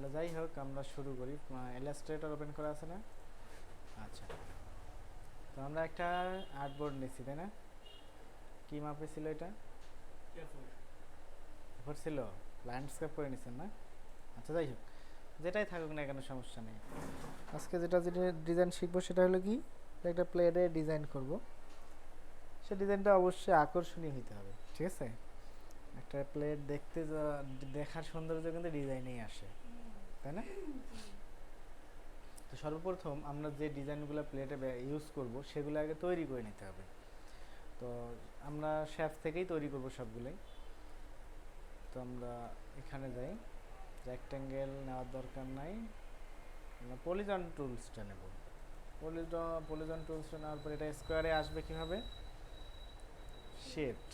তাহলে যাই হোক আমরা শুরু করি। ইলাস্ট্রেটর ওপেন করা আছে না? আচ্ছা, তো আমরা একটা আর্টবোর্ড নিচ্ছি, তাই না? কি মাপে ছিল এটা? এরপর ছিল ল্যান্ডস্কেপ করে নিচ্ছেন না? আচ্ছা, যাই হোক, যেটাই থাকুক না কেন সমস্যা নেই। আজকে যেটা ডিজাইন শিখবো সেটা হলো কি, একটা প্লেটে ডিজাইন করব। সে ডিজাইনটা অবশ্যই আকর্ষণীয় হতে হবে, ঠিক আছে? একটা প্লেট দেখতে দেখার সৌন্দর্য কিন্তু ডিজাইনেই আসে, তাই না? তো সর্বপ্রথম আমরা যে ডিজাইনগুলো প্লেটে ইউজ করব সেগুলো আগে তৈরি করে নিতে হবে। তো আমরা শেফ থেকেই তৈরি করব সবগুলোই। তো আমরা এখানে যাই, রেক্ট্যাঙ্গেল নেওয়ার দরকার নাই, আমরা পলিগন টুলসটা নেব। পলিগন টুলসটা নেওয়ার পর এটা স্কোয়ারে আসবে কীভাবে? শিফট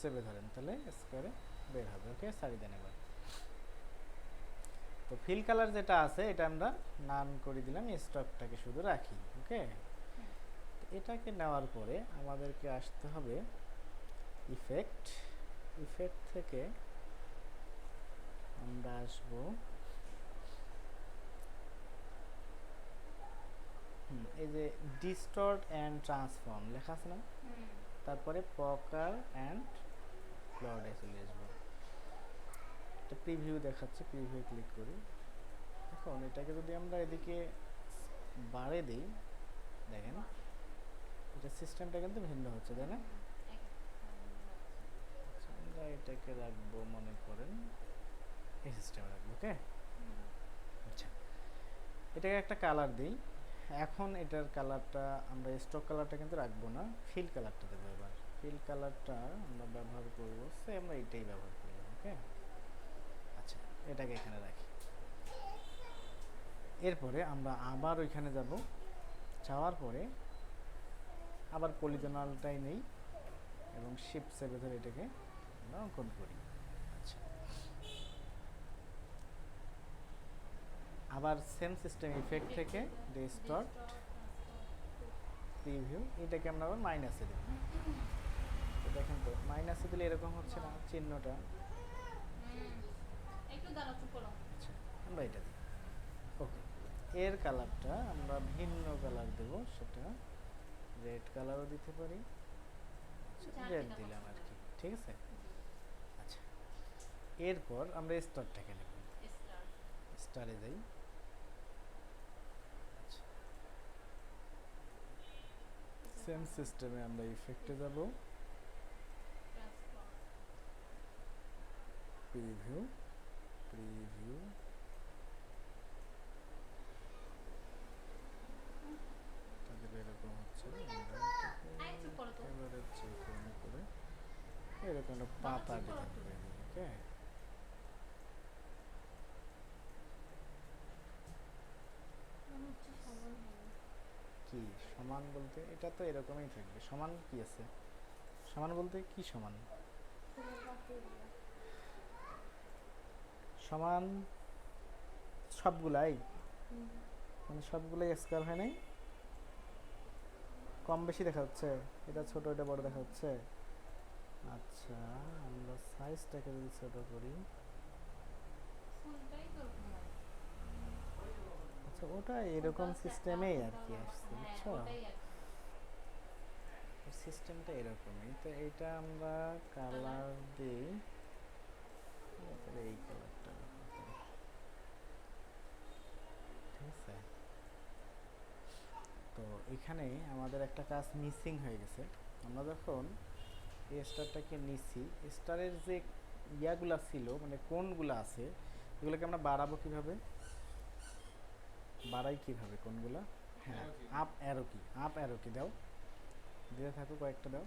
চেপে ধরেন, তাহলে স্কোয়ারে বের হবে। ওকে, সারি দেন এবার। তো ফিল কালার যেটা আছে এটা আমরা নান করে দিলাম, স্টকটাকে শুধু রাখি। ওকে, এটাকে নেওয়ার পরে আমাদেরকে আসতে হবে ইফেক্ট থেকে আমরা আসব এই যে ডিস্টর্ট অ্যান্ড ট্রান্সফর্ম লেখা আছে না, তারপরে পকার অ্যান্ড ক্লাউডে চলে আসবো। এটা প্রিভিউ দেখাচ্ছে, প্রিভিউ ক্লিক করি। এখন এটাকে যদি আমরা এদিকে বাড়ে দিই, দেখেন এটা সিস্টেমটা কিন্তু ভিন্ন হচ্ছে, তাই না? আমরা এটাকে রাখবো, মনে করেন এই সিস্টেমে রাখবো। ওকে, আচ্ছা, এটাকে একটা কালার দিই। এখন এটার কালারটা আমরা স্টক কালারটা কিন্তু রাখবো না, ফিল কালারটা দেবো। এবার ফিল কালারটা আমরা ব্যবহার করব, সেম এইটাই ব্যবহার করলাম। ওকে, আচ্ছা, এটাকে এখানে রাখি। এরপরে আমরা আবার ওইখানে যাব, যাওয়ার পরে আবার পলিগনালটাই নেই এবং শিফট চেপে ধরে এটাকে আমরা অঙ্কন করি। আচ্ছা, আবার সেম সিস্টেম ইফেক্ট থেকে ডিস্টর্ট প্রিভিউ, এটাকে আমরা আবার মাইনাসে দেব। তো দেখেন তো মাইনাসে দিলে এরকম হচ্ছে না চিহ্নটা? আচ্ছা, আমরা এটা দিই। ওকে, এর কালারটা আমরা ভিন্ন কালার দেব, সেটা রেড কালারও দিতে পারি। রেড দিলাম আর কি, ঠিক আছে? আচ্ছা, এরপর আমরা স্টারটাকে নেব, স্টারে যাই। আচ্ছা, সেম সিস্টেমে আমরা ইফেক্টে যাব, প্রিভিউ এরকম হচ্ছে, এবারে চেক করে এরকম একটা পাতা ডিজাইন করে দিই। ওকে, কি সমান বলতে এটা তো এরকমই থাকবে। সমান কি আছে? সমান বলতে কি সমান? সমান সবগুলাই, মানে সবগুলাই স্কোয়ার হয় নাই, কম বেশি দেখা যাচ্ছে, এটা ছোট এটা বড় দেখা যাচ্ছে। আচ্ছা, আমরা সাইজটাকে যদি ছোট করি, আচ্ছা ওটা এরকম সিস্টেমেই আর কি আসছে, বুঝছো? সিস্টেমটা এরকমই। তো এইটা আমরা কালার দিই, এই কালারটা, ঠিক আছে? তো এখানে আমাদের একটা কাজ মিসিং হয়ে গেছে। আমরা যখন এই স্টারটাকে নিচ্ছি, স্টারের যে ইয়াগুলা ছিল, মানে কোনগুলো আছে, এগুলোকে আমরা বাড়াবো কিভাবে? বাড়াই কিভাবে কোনগুলা? হ্যাঁ, আপ অ্যারো কি দাও, দিয়ে থাকো, কয়েকটা দাও,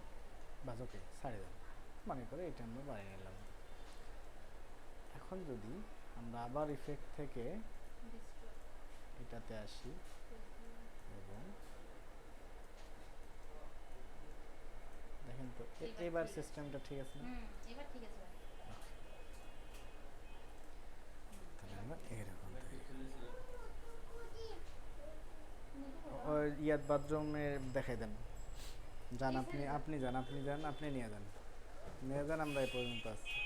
বাস। ওকে, ছাড়ে দাও, মনে করে এটা আমরা বাড়িয়ে নিলাম। এখন যদি আমরা আবার ইফেক্ট থেকে এটাতে আসি এবং দেখেন তো এবার সিস্টেমটা ঠিক আছে না? এবার ঠিক আছে। তাহলে আমরা এরকম ওই ইয়াদ বাথরুমে দেখাই দেন, যান আপনি যান, আপনি নিয়ে যান, আমরা এই পর্যন্ত আসছি।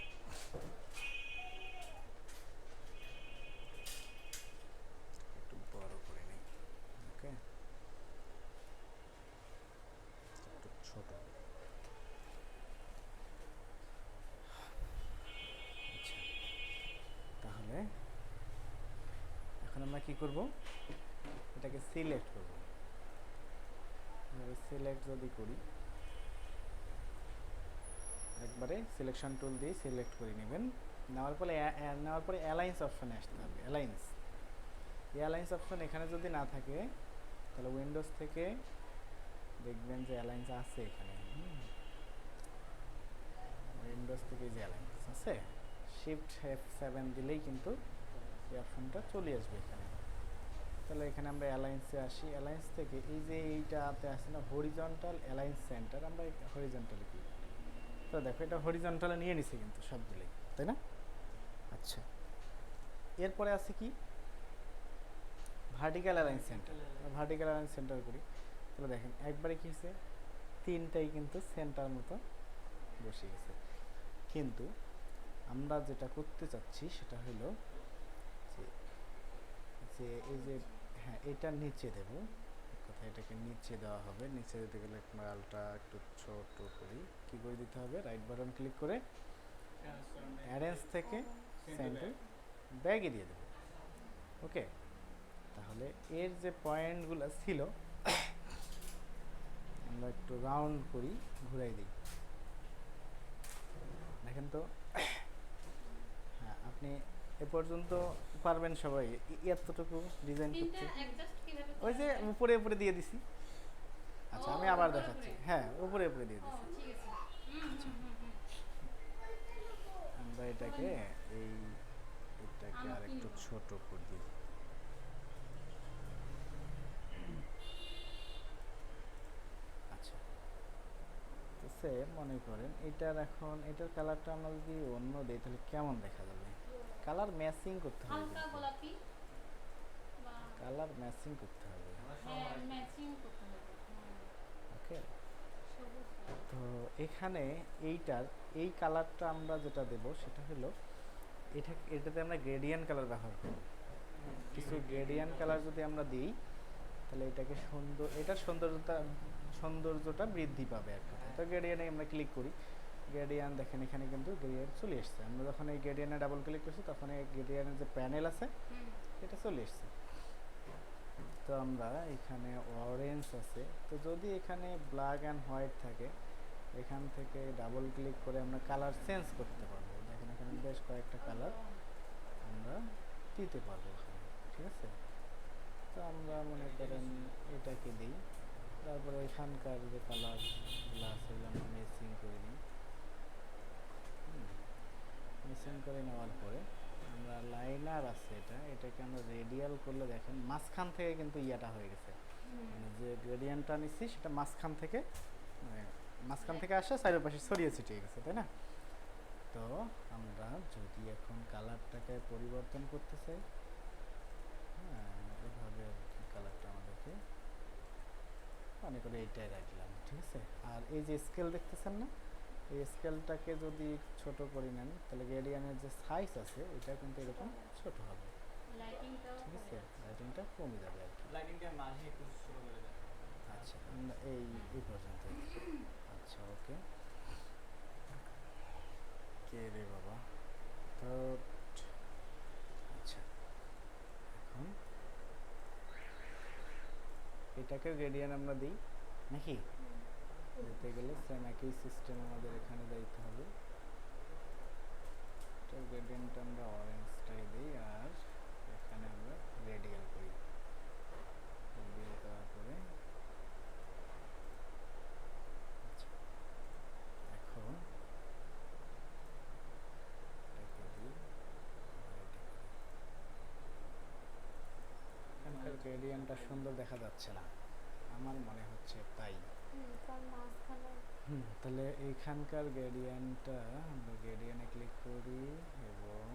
এখন আমরা কি করব, এটাকে সিলেক্ট করব। সিলেক্ট যদি করি, একবারে সিলেকশন টুল দিয়ে সিলেক্ট করে নেবেন। নেওয়ার পরে অ্যালাইন্স অপশনে আসতে হবে। অ্যালাইন্স অপশন এখানে যদি না থাকে তাহলে উইন্ডোজ থেকে দেখবেন যে অ্যালাইন্স আছে এখানে। উইন্ডোজ থেকে যে অ্যালাইন্স আছে, শিফট F7 দিলেই কিন্তু এই অপশনটা চলে আসবে এখানে। তাহলে এখানে আমরা অ্যালাইন্সে আসি। অ্যালাইন্স থেকে এই যে এইটাতে আসে না হরিজন্টাল অ্যালাইন্স সেন্টার, আমরা হরিজন্টালে ক্লিক করি। তো দেখো এটা হরিজন্টালে নিয়ে নিছে কিন্তু সবগুলোই, তাই না? আচ্ছা, এরপরে আছে কি vertical aligns centre. Vertical aligns centre করি, তাহলে দেখেন একবারে কি হয়েছে, তিনটাই কিন্তু সেন্টার মতো বসে গেছে। কিন্তু আমরা যেটা করতে চাচ্ছি সেটা হলো যে এই যে হ্যাঁ এটা নিচে দেব, কোথায় এটাকে নিচে দেওয়া হবে। নিচে দিতে গেলে মালটা একটু ছোট করি, কি করে দিতে হবে, রাইট বাটন ক্লিক করে অ্যারেঞ্জ থেকে সেন্টার ব্যাগে দিয়ে দেব। ওকে, তাহলে এর যে পয়েন্টগুলো ছিল আমরা একটু রাউন্ড করি, ঘুরাই দিই, দেখেন তো। হ্যাঁ, আপনি এ পর্যন্ত পারবেন সবাই এতটুকু ডিজাইন করতে? ওই যে উপরে উপরে দিয়ে দিছি। আচ্ছা, আমি আবার দেখাচ্ছি। হ্যাঁ, উপরে উপরে দিয়ে দিছি। আমরা এটাকে এটাকে আর একটু ছোট করে দিই। আচ্ছা, তো সে মনে করেন এটার এখন এটার কালারটা আমরা যদি অন্য দিই তাহলে কেমন দেখা যাবে? কালার ম্যাচিং করতে হবে, কালার ম্যাচিং করতে হবে। ওকে, তো এখানে এই কালারটা আমরা যেটা দেব সেটা হলো এটাতে আমরা গ্রেডিয়েন্ট কালার ব্যবহার করব। কিছু গ্রেডিয়েন্ট কালার যদি আমরা দিই তাহলে এটাকে এটার সৌন্দর্যটা বৃদ্ধি পাবে আর কি। তো গ্রেডিয়েন্টে আমরা ক্লিক করি, গ্রেডিয়েন্ট দেখেন এখানে কিন্তু গ্রেডিয়েন্ট চলে এসছে। আমরা যখন এই গ্রেডিয়েন্টে ডাবল ক্লিক করছি তখন এই গ্রেডিয়েন্টের যে প্যানেল আছে এটা চলে এসছে। তো আমরা এখানে অরেঞ্জ আছে, তো যদি এখানে ব্ল্যাক অ্যান্ড হোয়াইট থাকে এখান থেকে ডাবল ক্লিক করে আমরা কালার চেঞ্জ করতে পারবো। দেখেন এখানে বেশ কয়েকটা কালার আমরা দিতে পারবো এখানে, ঠিক আছে? তো আমরা মনে করেন এটাকে দিই, তারপরে এখানকার যে কালারগুলো আছে এগুলো আমরা মেসিং করে নিই। মেসিং করে নেওয়ার পরে আমরা লাইনার আছে এটাকে আমরা রেডিয়াল করলে দেখেন মাঝখান থেকে কিন্তু ইয়াটা হয়ে গেছে, মানে যে গ্রেডিয়েন্টটা নিচ্ছি সেটা মাঝখান থেকে আসে সাইডের পাশে ছড়িয়ে ছিটিয়ে গেছে, তাই না? তো আমরা যদি এখন কালারটাকে পরিবর্তন করতে চাই, হ্যাঁ এভাবে কালারটা আমাদেরকে মনে করে এইটাই রাখলাম, ঠিক আছে? আর এই যে স্কেল দেখতেছেন না, এই স্কেলটাকে যদি ছোট করে নেন তাহলে গ্রেডিয়েন্টের যে সাইজ আছে এটা কিন্তু এরকম ছোট হবে, ঠিক আছে? লাইটিংটা কমে যাবে আর কি। আচ্ছা, আমরা এই পর্যন্ত। আচ্ছা, ওকে, কে রে বাবা, তো আচ্ছা এখন এটাকে গ্রেডিয়েন্ট আমরা দিই নাকি? দিতে গেলে সেম একই সিস্টেম আমাদের এখানে যাইতে হবে। তো গ্রেডিয়েন্ট আমরা অরেঞ্জটাই দিই আর এখানে আমরা রেডিয়াল করি। রেডিয়াল করার পরে এখন এটাকে দিই, এখানকার গ্রেডিয়েন্টটা সুন্দর দেখা যাচ্ছে না, আমার মনে হচ্ছে তাই। তাহলে এইখানকার গ্রেডিয়েন্টটা আমরা গ্রেডিয়েন্টে ক্লিক করি এবং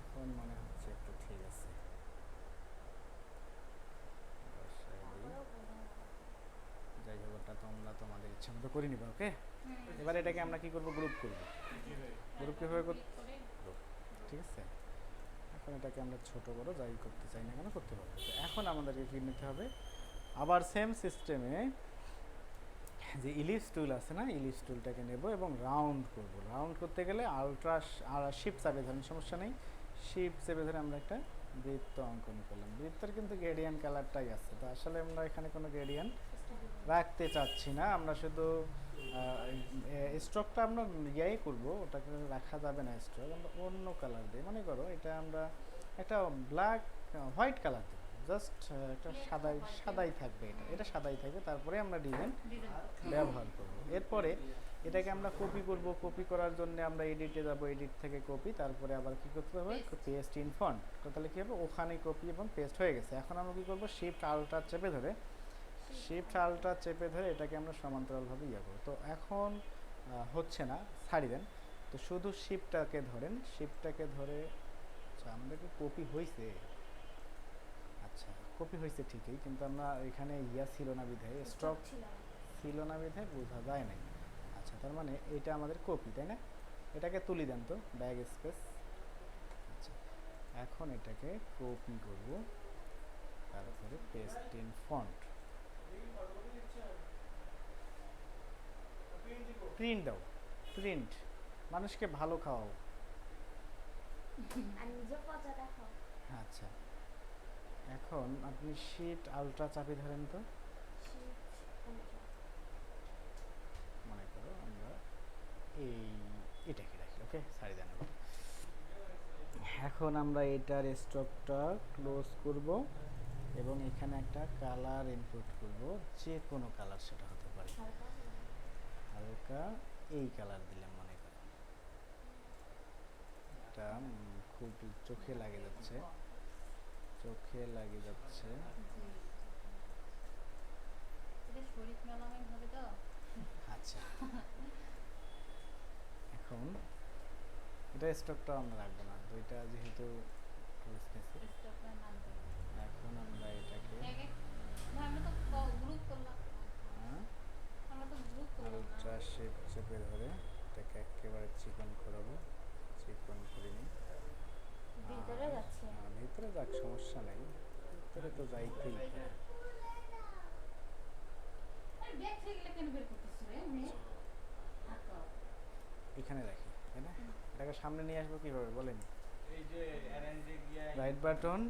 এখন মনে হচ্ছে একটু ঠিক আছে। যাই হোক, ওটা তোমরা তোমাদের ইচ্ছা মতো করে নিবা। ওকে, এবার এটাকে আমরা কি করব, গ্রুপ করব। গ্রুপ কিভাবে করব, ঠিক আছে? এখন এটাকে আমরা ছোট বড় যাই করতে চাই না কেন করতে পারবো। তো এখন আমাদেরকে কি নিতে হবে, আবার সেম সিস্টেমে যে ইলিপস টুল আছে না, ইলিপস টুলটাকে নেব এবং রাউন্ড করব। রাউন্ড করতে গেলে আলট্রা শিফট চাপে ধরেন, সমস্যা নেই, শিফট চেপে ধরে আমরা একটা বৃত্ত অঙ্কন করলাম। বৃত্তের কিন্তু গ্রেডিয়েন্ট কালারটাই আছে, তো আসলে আমরা এখানে কোনো গ্রেডিয়েন্ট রাখতে চাচ্ছি না, আমরা শুধু স্ট্রোকটা আমরা ইয়াই করবো, ওটাকে রাখা যাবে না স্ট্রোক, আমরা অন্য কালার দিই। মনে করো এটা আমরা একটা ব্ল্যাক হোয়াইট কালার দেবো, জাস্ট একটা সাদাই থাকবে, এটা সাদাই থাকবে, তারপরে আমরা ডিজাইন ব্যবহার করব। এরপরে এটাকে আমরা কপি করব। কপি করার জন্য আমরা এডিটে যাব, এডিট থেকে কপি, তারপরে আবার কি করতে হবে, পেস্ট ইন ফন্ট। তাহলে কি হবে, ওখানে কপি এবং পেস্ট হয়ে গেছে। এখন আমরা কি করব, শিফট আল্ট্রা চেপে ধরে এটাকে আমরা সমান্তরালভাবে ইয়ে করব। তো এখন হচ্ছে না, ছাড়ি দেন। তো শুধু শিফটটাকে ধরেন, শিফটটাকে ধরে, আচ্ছা আমাদের কি কপি হয়েছে? আচ্ছা কপি হয়েছে ঠিকই, কিন্তু আমরা এখানে ইয়া ছিল না বিধায়, স্টক ছিল না বিধায় বোঝা যায় নাই। আচ্ছা তার মানে এটা আমাদের কপি, তাই না? এটাকে তুলি দেন তো, ব্যাগ স্পেস। আচ্ছা এখন এটাকে কপি করব, তারপরে পেস্ট ইন ফন্ট। প্রিন্ট দাও, প্রিন্ট, মানুষকে ভালো খাওয়াও। আচ্ছা এখন আপনি শিফট আলট্রা চাপে ধরেন তো, মনে করো আমরা এটাকে রাখি, ওকে সারি দেন। এখন আমরা এটার স্টকটা ক্লোজ করব এবং এখানে একটা কালার ইনপুট করব, যে কোনো কালার সেটা হতে পারে, হালকা এই কালার দিলাম, মনে করো এটা খুব চোখে লাগে যাচ্ছে, আচ্ছা এখন এটা স্টকটা আমরা রাখবো না, দুইটা যেহেতু এখন আমরা এটাকে আলট্রা শেপ চেপে ধরে এটাকে একেবারে চিকন করাবো, চিকন করে নিই। ভিতরে যাক, সমস্যা নেই, ভিতরে তো যাইতেই পারে। এখানে রাখি, তাই না? এটাকে সামনে নিয়ে আসবো কিভাবে বলেন? রাইট বাটন,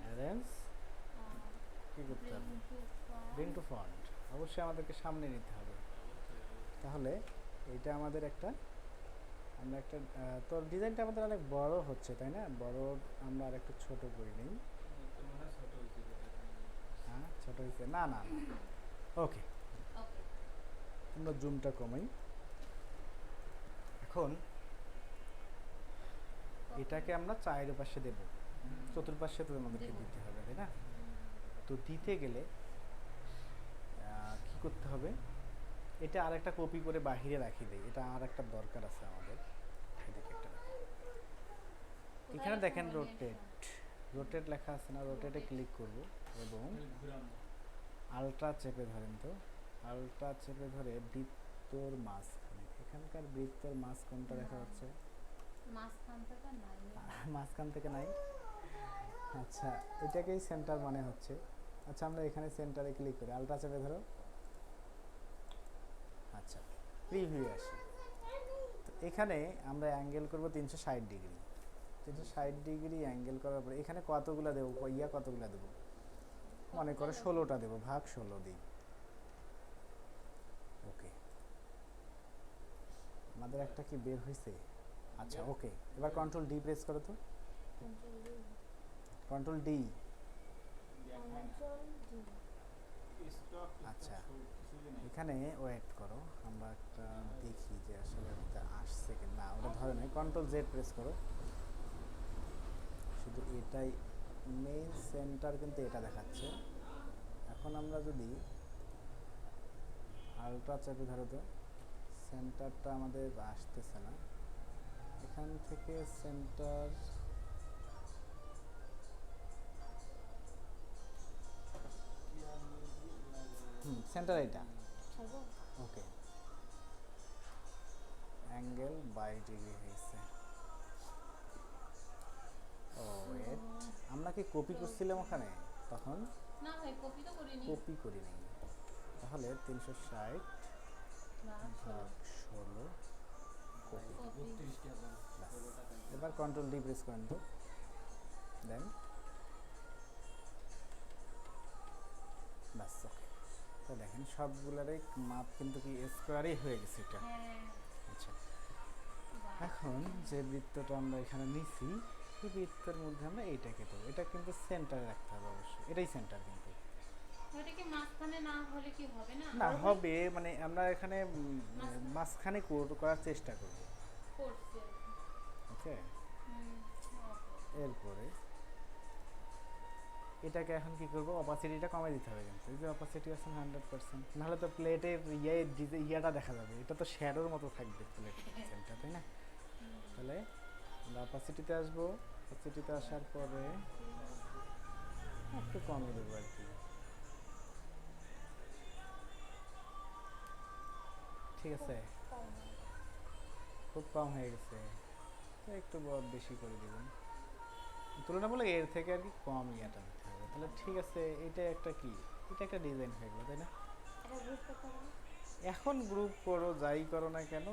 অ্যারেঞ্জ, কি করতে হবে, ব্রিং টু ফন্ট, অবশ্যই আমাদেরকে সামনে নিতে হবে। তাহলে এইটা আমাদের একটা, আমরা একটা তোর ডিজাইনটা আমাদের অনেক বড় হচ্ছে, তাই না? বড়, আমরা আর একটু ছোট করে নিই। হ্যাঁ ছোট হয়েছে, না না না, ওকে আমরা জুমটা কমাই। এখন এটাকে আমরা চায়ের পাশে দেব, চতুর্পাশে তো আমাদেরকে দিতে হবে, তাই না? তো দিতে গেলে কি করতে হবে, এটা আর একটা কপি করে বাহিরে রাখি দেই, এটা আর একটা দরকার আছে আমাদের। এদিকে একটা রাখি, এখানে দেখেন রোটেট লেখা আছে না, রোটেটে ক্লিক করব এবং আলট্রা চেপে ধরেন তো, আলট্রা চেপে ধরে বৃত্তর মাঝখানে, এখানকার বৃত্তর মাঝ কোনটা দেখা যাচ্ছে? মাঝখান থেকে নাই, আচ্ছা এটাকেই সেন্টার মানে হচ্ছে। আচ্ছা আমরা এখানে সেন্টারে ক্লিক করি, আলট্রা চেপে ধরো। আচ্ছা প্রিভিউ আসি, তো এখানে আমরা অ্যাঙ্গেল করব 360 ডিগ্রি, 360 ডিগ্রি অ্যাঙ্গেল করার পরে এখানে কতগুলো দেবো, কতগুলো দেবো, মনে করো 16টা দেবো, ভাগ 16 দিই। ওকে আমাদের একটা কি বের হয়েছে? আচ্ছা ওকে, এবার কন্ট্রোল ডি প্রেস করো তো, কন্ট্রোল ডি। আচ্ছা এখানে ওয়েট করো, আমরা একটা দেখি যে আসলে ওটা আসছে কি না, ওটা ধরে নেই, কন্ট্রোল জেড প্রেস করো। শুধু এটাই মেইন সেন্টার, কিন্তু এটা দেখাচ্ছে। এখন আমরা যদি আলট্রা চেপে ধরো তো, সেন্টারটা আমাদের আসতেছে না, এখান থেকে সেন্টার, সেন্টার এটা, ওকে অ্যাঙ্গেল 22 ডিগ্রি হয়েছে। ও ওয়েট, আমরা কি কপি করছিলাম ওখানে তখন? না ভাই কপি তো করিনি, কপি করি নাই, তাহলে 360 ভাগ 16 কপি। এবার কন্ট্রোল ডি প্রেস করেন তো, দেন বাস ওকে। তো দেখেন সবগুলোরই মাপ কিন্তু কি স্কোয়ারই হয়ে গেছে এটা। আচ্ছা, এখন যে বৃত্তটা আমরা এখানে নিছি এই বৃত্তের মধ্যে আমরা এইটাকে দেবো। এটা কিন্তু সেন্টারে রাখতে হবে অবশ্যই, এটাই সেন্টার কিন্তু। ওটা কি মাঝখানে না হলে কি হবে না? না হবে, মানে আমরা এখানে মাঝখানে করার চেষ্টা করব। করছে ওকে, এরপরে এটাকে এখন কি করব, অপাসিটিটা কমাই দিতে হবে। কিন্তু এই যে অপাসিটি আছে 100%, নাহলে তো প্লেটের ইয়াটা দেখা যাবে, এটা তো শ্যাডোর মতো থাকবে প্লেটের ডিজাইনটা, তাই না? তাহলে আমরা অপাসিটিতে আসবো। অপাসিটিতে আসার পরে একটু কমিয়ে দেবো আর কি। ঠিক আছে, খুব কম হয়ে গেছে, তো একটু বেশি করে দেবেন তুলনামূলক এর থেকে আর কি, কম ইয়াটা দিতে হবে। তাহলে ঠিক আছে, এটা একটা কি, এটা একটা ডিজাইন হয়ে গেল, তাই না? এখন গ্রুপ করো, যাই করো না কেন,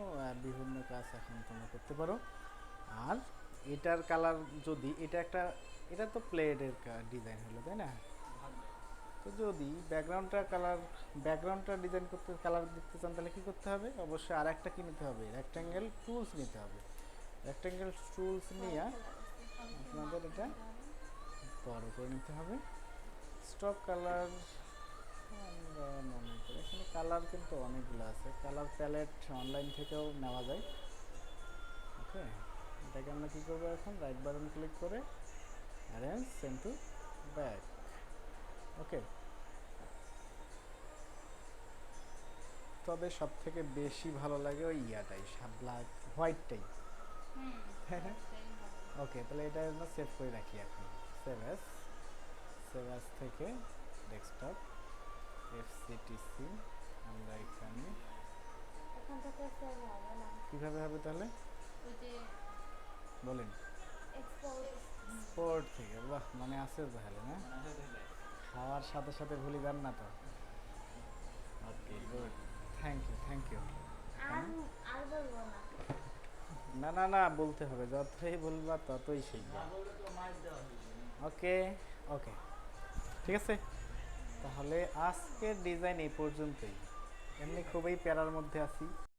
বিভিন্ন কাজ এখন তোমরা করতে পারো। আর এটার কালার যদি এটা তো প্লেটের ডিজাইন হলো, তাই না? তো যদি ব্যাকগ্রাউন্ডটা ডিজাইন করতে, কালার দিতে চান, তাহলে কি করতে হবে, অবশ্যই আর একটা কি নিতে হবে, রেক্ট্যাঙ্গেল টুলস নিতে হবে। রেক্ট্যাঙ্গেল টুলস নিয়ে আপনাদের এটা বড় করে নিতে হবে। স্টক কালার আমরা মনে করি, এখানে কালার কিন্তু অনেকগুলো আছে, কালার প্যালেট অনলাইন থেকেও নেওয়া যায়। ওকে, এটাকে আমরা কী করবো, এখন রাইট বাটন ক্লিক করে অ্যারেঞ্জ সেন্ড টু ব্যাক। ওকে, তবে সব থেকে বেশি ভালো লাগে ওই ইয়াটাই, ব্ল্যাক হোয়াইটটাই, তাই না? ওকে, তাহলে এটা আমরা সেভ করে রাখি এখন। সেভ অ্যাজ থেকে ডেস্কটপ এফসিটিসি, আমরা এখানে কীভাবে হবে তাহলে বলেন? এক্সপোর্ট থেকে, বাহ, মানে আছে তাহলে না, খাওয়ার সাথে সাথে ভুলি যান না তো। ওকে, গুড, থ্যাংক ইউ। না না না, বলতে হবে, যতই বলবা ততই শিখবা। ওকে ওকে, ঠিক আছে, তাহলে আজকের ডিজাইন এই পর্যন্তই। এমনি খুবই প্যারার মধ্যে আছি।